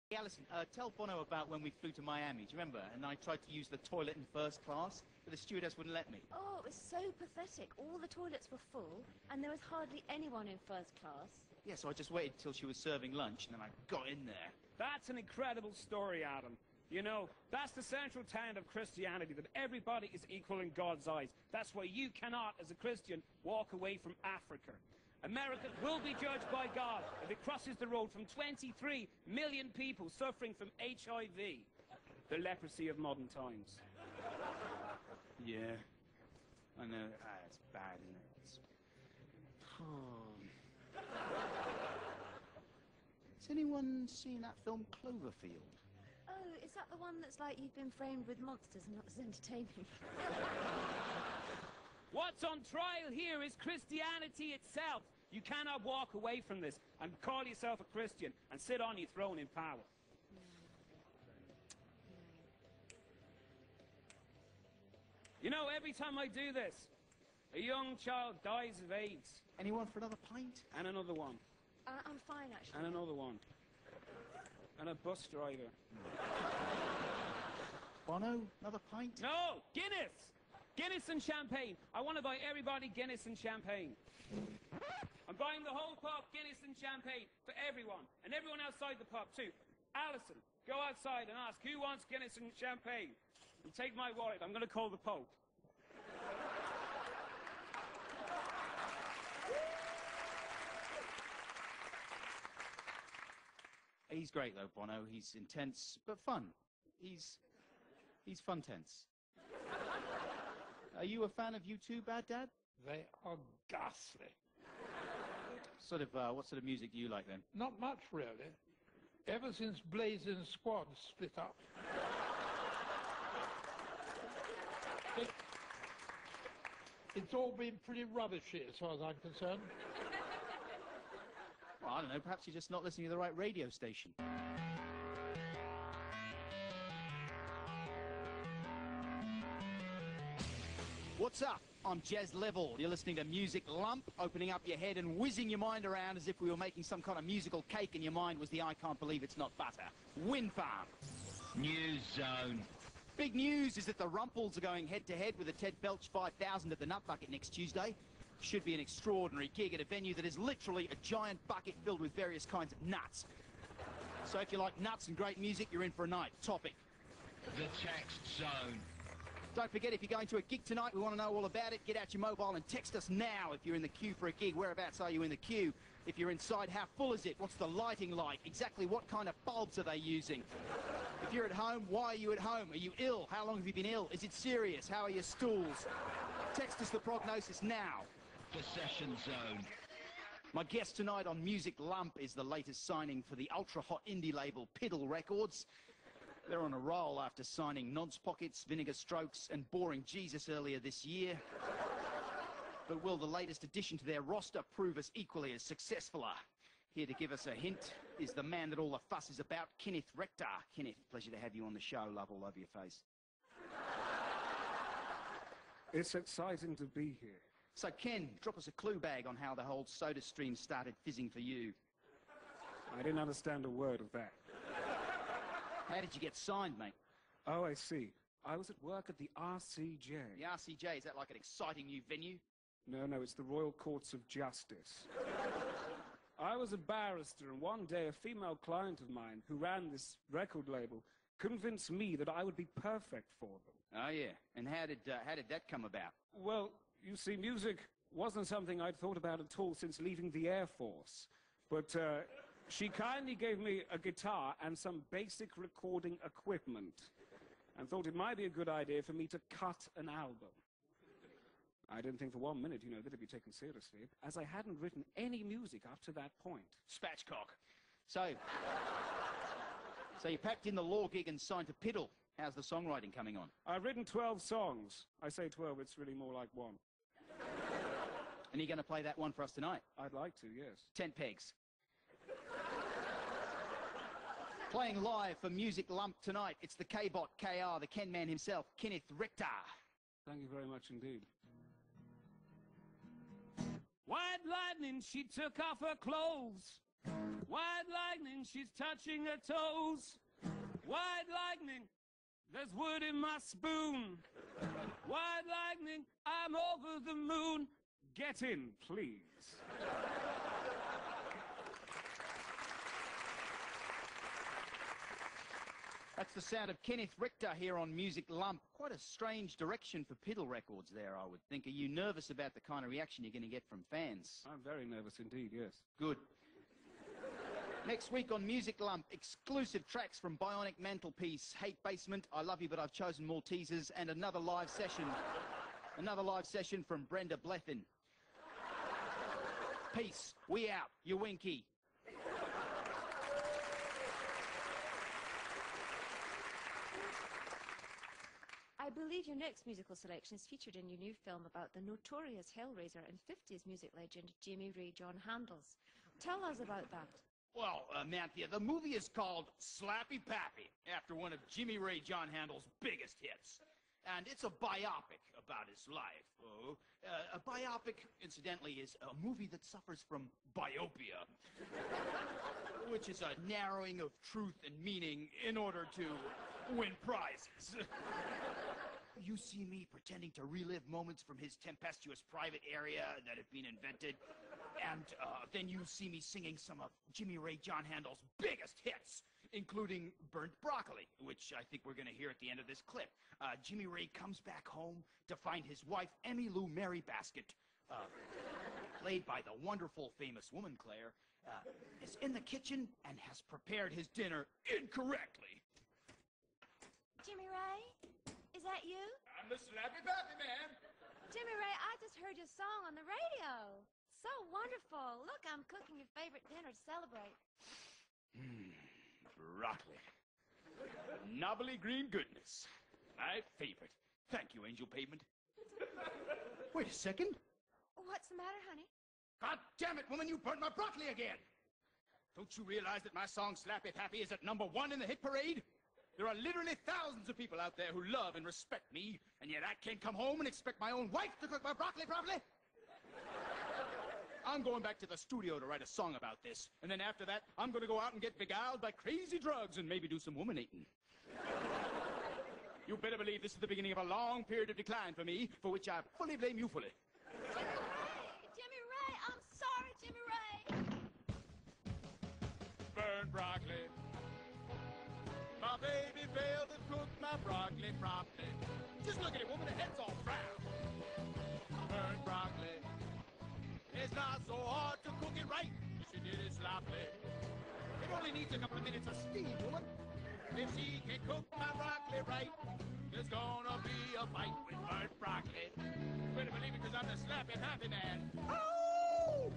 Hey, Alison, tell Bono about when we flew to Miami. Do you remember? And I tried to use the toilet in first class, but the stewardess wouldn't let me. Oh, it was so pathetic. All the toilets were full, and there was hardly anyone in first class. Yeah, so I just waited till she was serving lunch, and then I got in there. That's an incredible story, Adam. You know, that's the central tenet of Christianity, that everybody is equal in God's eyes. That's why you cannot, as a Christian, walk away from Africa. America will be judged by God if it crosses the road from 23 million people suffering from HIV, the leprosy of modern times. Yeah, I know. It's bad, isn't it? Has anyone seen that film Cloverfield? Oh, is that the one that's like you've been framed with monsters and not as entertaining? What's on trial here is Christianity itself. You cannot walk away from this and call yourself a Christian and sit on your throne in power. You know, every time I do this, a young child dies of AIDS. Anyone for another pint? And another one. I'm fine, actually. And another one. And a bus driver. Bono, another pint? No! Guinness! Guinness and champagne. I want to buy everybody Guinness and champagne. I'm buying the whole pub Guinness and champagne for everyone. And everyone outside the pub, too. Alison, go outside and ask who wants Guinness and champagne. And take my wallet. I'm going to call the Pope. He's great, though, Bono. He's intense, but fun. He's fun tense. Are you a fan of U2, Bad Dad? They are ghastly. What sort of music do you like, then? Not much, really. Ever since Blazing Squad split up. It's all been pretty rubbishy, as far as I'm concerned. Well, I don't know. Perhaps you're just not listening to the right radio station. What's up? I'm Jazz Level. You're listening to Music Lump, opening up your head and whizzing your mind around as if we were making some kind of musical cake and your mind was the I can't believe it's not butter. Wind farm. News Zone. Big news is that the Rumpels are going head-to-head with the Ted Belch 5000 at the Nut Bucket next Tuesday. Should be an extraordinary gig at a venue that is literally a giant bucket filled with various kinds of nuts. So if you like nuts and great music, you're in for a night. Topic. The Text Zone. Don't forget, if you're going to a gig tonight, we want to know all about it. Get out your mobile and text us now if you're in the queue for a gig. Whereabouts are you in the queue? If you're inside, how full is it? What's the lighting like? Exactly what kind of bulbs are they using? If you're at home, why are you at home? Are you ill? How long have you been ill? Is it serious? How are your stools? Text us the prognosis now. The Session Zone. My guest tonight on Music Lump is the latest signing for the ultra-hot indie label Piddle Records. They're on a roll after signing Nod's Pockets, Vinegar Strokes and Boring Jesus earlier this year. But will the latest addition to their roster prove us equally as successful? Here to give us a hint is the man that all the fuss is about, Kenneth Rector. Kenneth, pleasure to have you on the show. Love all over your face. It's exciting to be here. So, Ken, drop us a clue bag on how the whole soda stream started fizzing for you. I didn't understand a word of that. How did you get signed, mate? Oh, I see. I was at work at the RCJ. The RCJ, is that like an exciting new venue? No, it's the Royal Courts of Justice. I was a barrister, and one day a female client of mine who ran this record label convinced me that I would be perfect for them. Oh, yeah. And how did that come about? Well, you see, music wasn't something I'd thought about at all since leaving the Air Force. But she kindly gave me a guitar and some basic recording equipment and thought it might be a good idea for me to cut an album. I didn't think for 1 minute, that it'd be taken seriously, as I hadn't written any music up to that point. Spatchcock. So you packed in the law gig and signed to Piddle. How's the songwriting coming on? I've written 12 songs. I say 12, it's really more like one. And you're going to play that one for us tonight? I'd like to, yes. 10 pegs. Playing live for Music Lump tonight, it's the K-Bot KR, the Ken Man himself, Kenneth Rector. Thank you very much indeed. White lightning, she took off her clothes. White lightning, she's touching her toes. White lightning, there's wood in my spoon. White lightning, I'm over the moon. Get in, please. That's the sound of Kenneth Richter here on Music Lump. Quite a strange direction for Piddle Records there, I would think. Are you nervous about the kind of reaction you're going to get from fans? I'm very nervous indeed, yes. Good. Next week on Music Lump, exclusive tracks from Bionic Mantelpiece, Hate Basement, I Love You But I've Chosen Maltesers, and another live session. Another live session from Brenda Blethyn. Peace. We out. You winky. I believe your next musical selection is featured in your new film about the notorious Hellraiser and 50s music legend Jimmy Ray John Handles. Tell us about that. Well, Manthea, the movie is called Slappy Pappy, after one of Jimmy Ray John Handel's biggest hits. And it's a biopic about his life. A biopic, incidentally, is a movie that suffers from biopia, which is a narrowing of truth and meaning in order to win prizes. You see me pretending to relive moments from his tempestuous private area that have been invented, and then you see me singing some of Jimmy Ray John Handel's biggest hits, including Burnt Broccoli, which I think we're going to hear at the end of this clip. Jimmy Ray comes back home to find his wife, Emmy Lou Mary Basket, played by the wonderful famous woman Claire, is in the kitchen and has prepared his dinner incorrectly. Jimmy Ray? Is that you? I'm the Slappy Pappy Man. Jimmy Ray, I just heard your song on the radio. So wonderful. Look, I'm cooking your favorite dinner to celebrate. Broccoli. Knobbly green goodness. My favorite. Thank you, Angel Pavement. Wait a second. What's the matter, honey? God damn it, woman, you burnt my broccoli again. Don't you realize that my song Slappy Pappy is at #1 in the hit parade? There are literally thousands of people out there who love and respect me, and yet I can't come home and expect my own wife to cook my broccoli properly? I'm going back to the studio to write a song about this, and then after that, I'm going to go out and get beguiled by crazy drugs and maybe do some woman-eating. You better believe this is the beginning of a long period of decline for me, for which I fully blame you fully. Jimmy Ray, I'm sorry, Jimmy Ray. Burnt broccoli. My baby failed to cook my broccoli properly. Just look at it, woman, her head's all brown. Burnt broccoli. It's not so hard to cook it right. She did it sloppily. It only needs a couple of minutes of steam, woman. If she can cook my broccoli right, there's gonna be a fight with burnt broccoli. You better believe it, because I'm the Slappy Happy Man. Oh!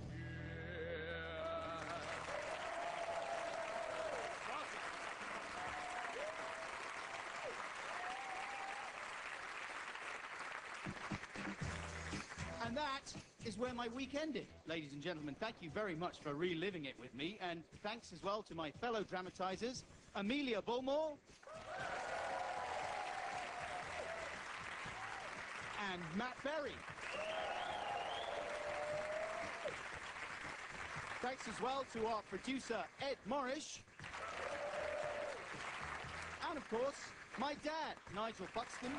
And that is where my week ended. Ladies and gentlemen, thank you very much for reliving it with me, and thanks as well to my fellow dramatizers, Amelia Bullmore and Matt Berry. Thanks as well to our producer, Ed Morrish. And of course, my dad, Nigel Buxton.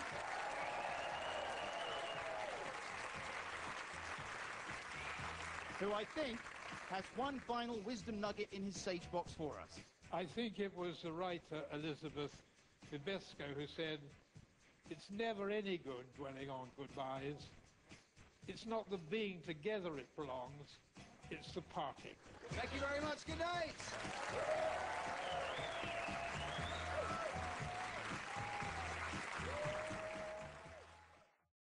Who I think has one final wisdom nugget in his sage box for us. I think it was the writer Elizabeth Bibesco who said, "It's never any good dwelling on goodbyes. It's not the being together it belongs, it's the parting." Thank you very much. Good night.